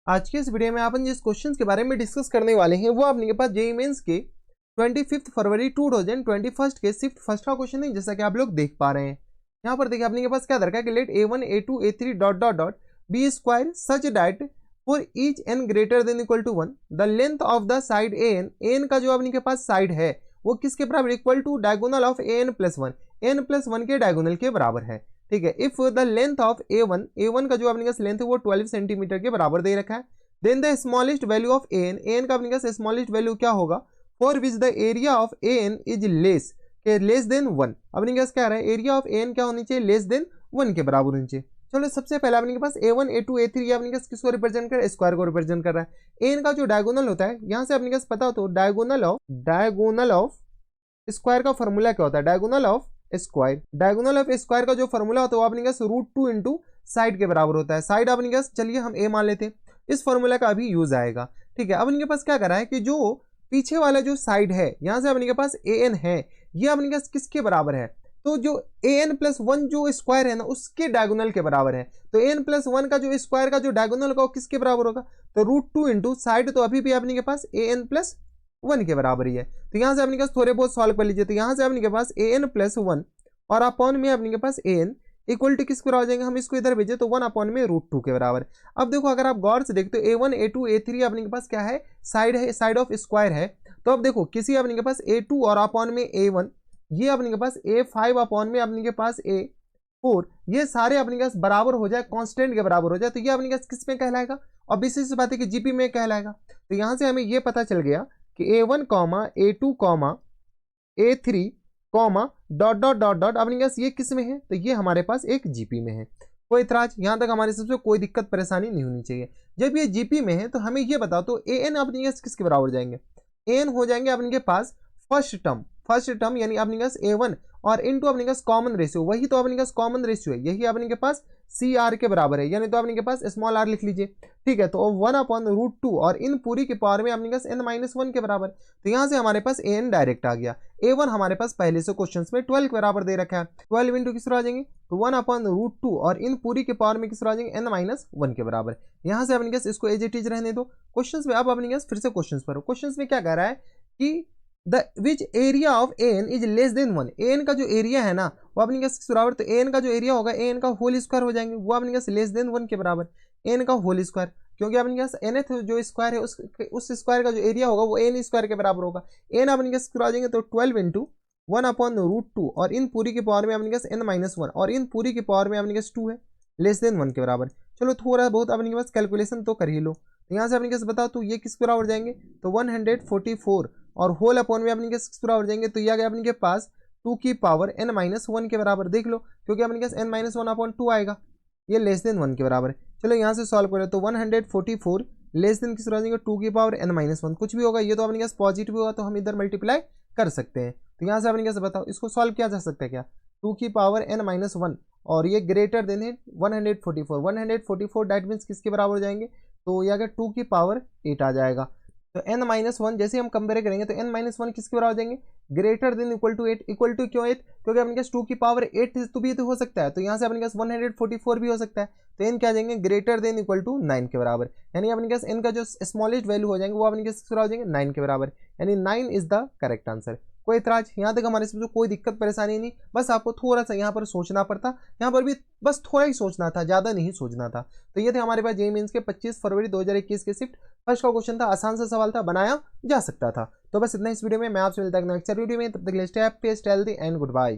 आज के इस वीडियो में अपन जिस क्वेश्चंस के बारे में डिस्कस करने वाले हैं वो अपने के पास जेईई मेंस के 25 फरवरी 2021 के शिफ्ट फर्स्ट का क्वेश्चन है, जैसा कि आप लोग देख पा रहे हैं। यहाँ पर देखिए अपने के पास क्या दरकार है कि let a1 a2 a3 dot dot dot B square such that for each n greater than equal to 1 the length of the side an का जो अपने के पास साइड है वो किसके बराबर, equal to diagonal of an+1 के डायगोनल के बराबर है। ठीक है, if the length of a1 का जो अपने पास लेंथ है वो 12 सेंटीमीटर के बराबर दे रखा है, then the smallest value of an का अपने पास स्मॉलेस्ट वैल्यू क्या होगा, for which the area of an is less than 1। अपने पास क्या रहा है, एरिया ऑफ an क्या होनी चाहिए, लेस देन 1 के बराबर होनी चाहिए। चलो सबसे पहले अपने के पास a1 a2 a3 ये अपने पास किसको रिप्रेजेंट कर रहा है, स्क्वायर को रिप्रेजेंट कर रहा है। an का जो डायगोनल होता है यहाँ से अपने पास पता हो तो डायगोनल ऑफ स्क्वायर का फॉर्मूला क्या होता है, डायगोनल ऑफ स्क्वायर का जो फॉर्मूला होता है वो अपने पास √2 इंटू साइड के बराबर होता है। साइड अपने पास चलिए हम a मान लेते हैं, इस फॉर्मूला का अभी यूज आएगा। ठीक है, अब इनके पास क्या करा है कि जो पीछे वाला जो साइड है यहाँ से अपने के पास an है, ये अपने पास किसके बराबर है, तो जो an+1 जो स्क्वायर है ना उसके डायगोनल के बराबर है। तो an+1 का जो स्क्वायर का जो डायगोनल होगा वो किसके बराबर होगा, तो √2 इंटू साइड, तो अभी भी अपने के पास an+1 के बराबर ही है। तो यहाँ से अपने के पास थोड़े बहुत सॉल्व कर लीजिए, तो यहाँ से अपने के पास an+1 और अपॉन में अपने के पास an इक्वल टू किसके बराबर जाएंगे, हम इसको इधर भेजे तो 1 अपॉन में √2 के बराबर। अब देखो अगर आप गौर से देखते हो a1 a2 a3 अपने के पास क्या है, साइड ऑफ स्क्वायर है। तो अब देखो किसी अपने के पास a2 और अपॉन में a1, ये अपने के पास a5 अपॉन में अपने के पास a4, ये सारे अपने के पास बराबर हो जाए, कांस्टेंट के बराबर हो जाए, तो ये अपने के पास किस में कहलाएगा, और विशेष बात है कि जीपी में कहलाएगा। तो यहाँ से हमें ये पता चल गया कि a1 a2 a3 dot dot dot dot अपने पास ये किस में है, तो ये हमारे पास एक जीपी में है। कोई इतराज यहाँ तक हमारे सबसे कोई दिक्कत परेशानी नहीं होनी चाहिए। जब ये जीपी में है तो हमें ये बताओ तो an अपने पास किसके बराबर जाएंगे, an हो जाएंगे अपने के पास फर्स्ट टर्म यानी अपने पास a1 और इनटू अपने पास कॉमन रेशियो, वही तो अपने पास कॉमन रेशियो है, यही अपने के पास CR के बराबर है, यानी तो अपने के पास स्मॉल r लिख लीजिए। ठीक है, तो 1 अपॉन √2 और इन पूरी के पावर में अपने पास n-1 के बराबर। तो यहाँ से हमारे पास an डायरेक्ट आ गया। a1 हमारे पास पहले से क्वेश्चन में 12 के बराबर दे रखा है, 12 इंटू किस आ जाएंगे, तो 1 अपॉन √2 और इन पूरी के पावर में किस आ जाएंगे, n-1 के बराबर। यहाँ से अपने पास इसको एज इट इज रहने दो। क्वेश्चन में अब अपने पास फिर से क्वेश्चन पर, क्वेश्चन में क्या कह रहा है कि the which area of an is less than 1। an का जो एरिया है ना वो अपने पास बराबर, तो an का जो एरिया होगा an का होल स्क्वायर हो जाएंगे, वो अपने पास लेस देन 1 के बराबर, an का होल स्क्वायर, क्योंकि अपने पास nth जो स्क्वायर है उस स्क्वायर का जो एरिया होगा वो n स्क्वायर के बराबर होगा। n अपने पास आ जाएंगे तो 12 इंटू 1 अपॉन √2 और इन पूरी के पावर में अपने पास n-1 और इन पूरी के पावर में अपने पास 2 है, लेस देन 1 के बराबर। चलो थोड़ा बहुत अपने पास कैलकुलेशन तो कर ही लो। तो यहाँ से अपने पास बताओ तो ये किस बराबर जाएंगे, तो 144 और होल अपॉन में अपने किस बराबर जाएंगे, तो ये आ गया अपने के पास 2 की पावर n-1 के बराबर। देख लो क्योंकि अपने पास n-1 अपॉन 2 आएगा, ये लेस देन 1 के बराबर है। चलो यहाँ से सॉल्व करें तो 144 लेस देन किस बराबर जाएंगे, 2 की पावर n-1, कुछ भी होगा, ये तो अपने पास पॉजिटिव होगा तो हम इधर मल्टीप्लाई कर सकते हैं। तो यहाँ से अपने कैसे बताओ इसको सॉल्व किया जा सकता है क्या, 2 की पावर n-1 और ये ग्रेटर देन है 144 दैट मीन्स किसके बराबर हो जाएंगे, तो ये अगर 2 की पावर 8 आ जाएगा। तो n-1 जैसे हम कंपेयर करेंगे तो n-1 किसके बराबर हो जाएंगे, greater than equal to 8। Equal to क्यों 8, क्योंकि अपने पास 2 की पावर 8 तो भी तो हो सकता है, तो यहाँ से अपने पास 144 भी हो सकता है। तो n क्या आ जाएंगे, ग्रेटर देन इक्वल टू 9 के बराबर, यानी अपने पास n का जो स्मॉलेस्ट वैल्यू हो जाएंगे वो अपने पास किसके बराबर हो जाएंगे, 9 के बराबर, यानी 9 इज द करेक्ट आंसर। कोई इतराज यहाँ तक हमारे से कोई दिक्कत परेशानी नहीं, बस आपको थोड़ा सा यहाँ पर सोचना पड़ता, यहाँ पर भी बस थोड़ा ही सोचना था, ज़्यादा नहीं सोचना था। तो ये थे हमारे पास जेईई मेंस के 25 फरवरी 2021 के शिफ्ट फर्स्ट का क्वेश्चन था, आसान सा सवाल था, बनाया जा सकता था। तो बस इतना इस वीडियो में, मैं आपसे मिलता हूं नेक्स्ट वीडियो में, तब तक के लिए stay happy, stay healthy and good bye.